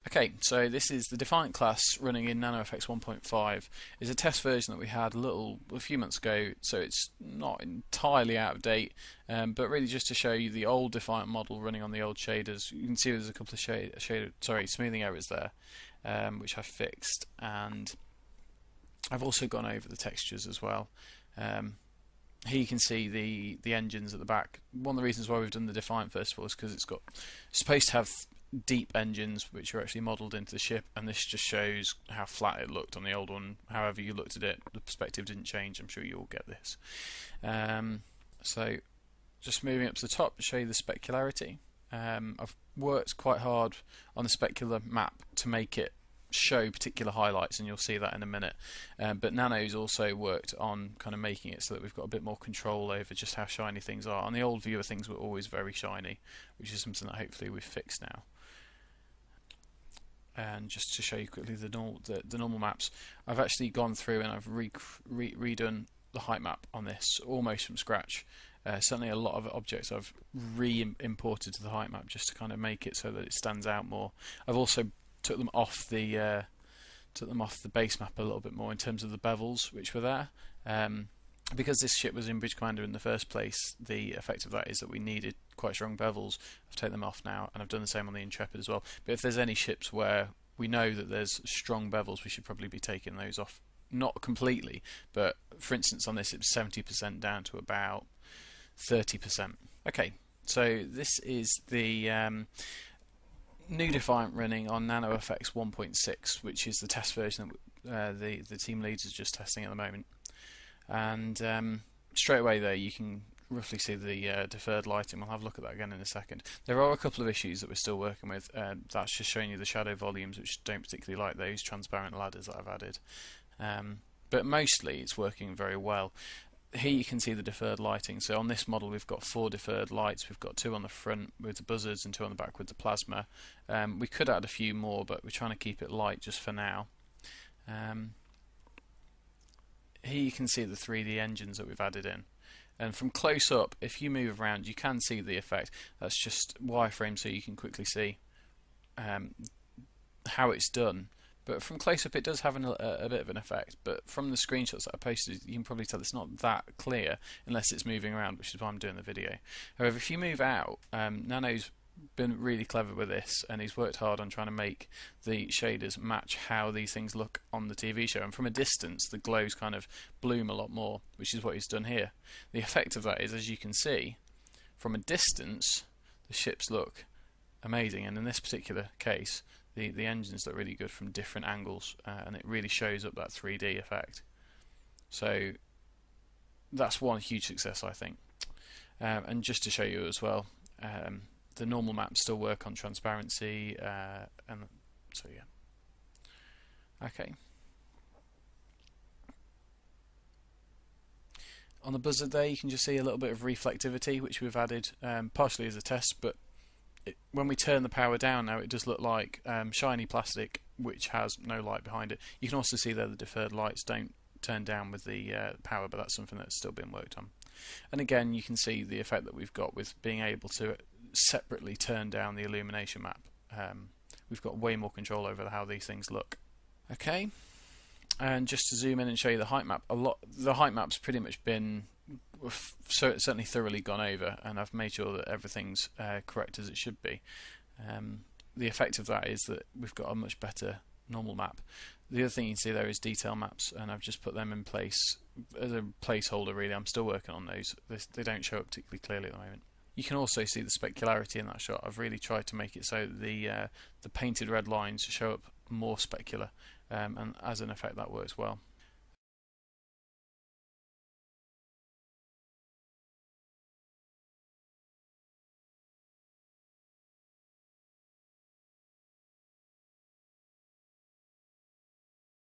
Okay, so this is the Defiant class running in NanoFX 1.5. It's a test version that we had a few months ago, so it's not entirely out of date, but really just to show you the old Defiant model running on the old shaders. You can see there's a couple of smoothing errors there, which I've fixed, and I've also gone over the textures as well. Here you can see the engines at the back. One of the reasons why we've done the Defiant first of all is because it's supposed to have deep engines which are actually modelled into the ship, and this just shows how flat it looked on the old one. However you looked at it, the perspective didn't change. I'm sure you all get this. So just moving up to the top to show you the specularity. I've worked quite hard on the specular map to make it show particular highlights, and you'll see that in a minute, but Nano's also worked on kind of making it so that we've got a bit more control over just how shiny things are. On the old viewer, things were always very shiny, which is something that hopefully we've fixed now. And just to show you quickly the normal maps, I've actually gone through and I've redone the height map on this almost from scratch. Certainly a lot of objects I've re-imported to the height map just to kind of make it so that it stands out more. I've also took them off the base map a little bit more in terms of the bevels which were there. Because this ship was in Bridge Commander in the first place, the effect of that is that we needed quite strong bevels. I've taken them off now, and I've done the same on the Intrepid as well. But if there's any ships where we know that there's strong bevels, we should probably be taking those off. Not completely, but for instance on this it was 70% down to about 30%. Okay, so this is the new Defiant running on NanoFX 1.6, which is the test version that the team leads is just testing at the moment. And straight away there you can roughly see the deferred lighting. We'll have a look at that again in a second. There are a couple of issues that we're still working with. That's just showing you the shadow volumes, which don't particularly like those transparent ladders that I've added. But mostly it's working very well. Here you can see the deferred lighting. So on this model we've got 4 deferred lights. We've got 2 on the front with the buzzards and 2 on the back with the plasma. We could add a few more, but we're trying to keep it light just for now. Here you can see the 3D engines that we've added in, and from close up if you move around you can see the effect. That's just wireframe so you can quickly see how it's done, but from close up it does have a bit of an effect, but from the screenshots that I posted you can probably tell it's not that clear unless it's moving around, which is why I'm doing the video. However, if you move out, Nano's been really clever with this, and he's worked hard on trying to make the shaders match how these things look on the TV show, and from a distance the glows kind of bloom a lot more, which is what he's done here. The effect of that is, as you can see, from a distance the ships look amazing, and in this particular case the engines look really good from different angles, and it really shows up that 3D effect. So that's one huge success, I think. And just to show you as well, the normal maps still work on transparency, and so yeah. Okay. On the buzzard there you can just see a little bit of reflectivity which we've added partially as a test, but when we turn the power down now it does look like shiny plastic which has no light behind it. You can also see there the deferred lights don't turn down with the power, but that's something that's still been worked on. And again you can see the effect that we've got with being able to separately turn down the illumination map. We've got way more control over how these things look. Okay, and just to zoom in and show you the height map, the height map's pretty much been certainly thoroughly gone over, and I've made sure that everything's correct as it should be. The effect of that is that we've got a much better normal map. The other thing you can see there is detail maps, and I've just put them in place as a placeholder really. I'm still working on those. They don't show up particularly clearly at the moment. You can also see the specularity in that shot. I've really tried to make it so that the painted red lines show up more specular, and as an effect that works well.